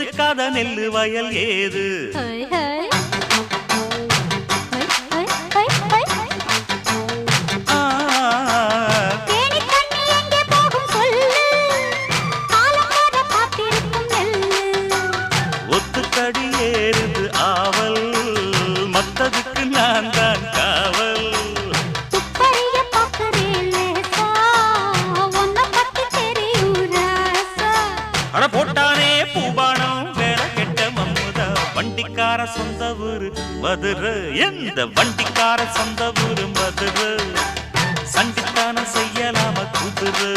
எத்துக்காத நெல்லு வயல் ஏது ஒத்துக்கடி ஏறுது ஆவல் மத்ததுக்கு நான் தான் காவல் அட போட்டானே பூபானம் வேற கெட்ட மம்முதா வண்டிக்கார சொந்த ஊரு மதுரை எந்த வண்டிக்கார சொந்த ஊரு மதுரை சண்டித்தானம் செய்யலாம குதிரை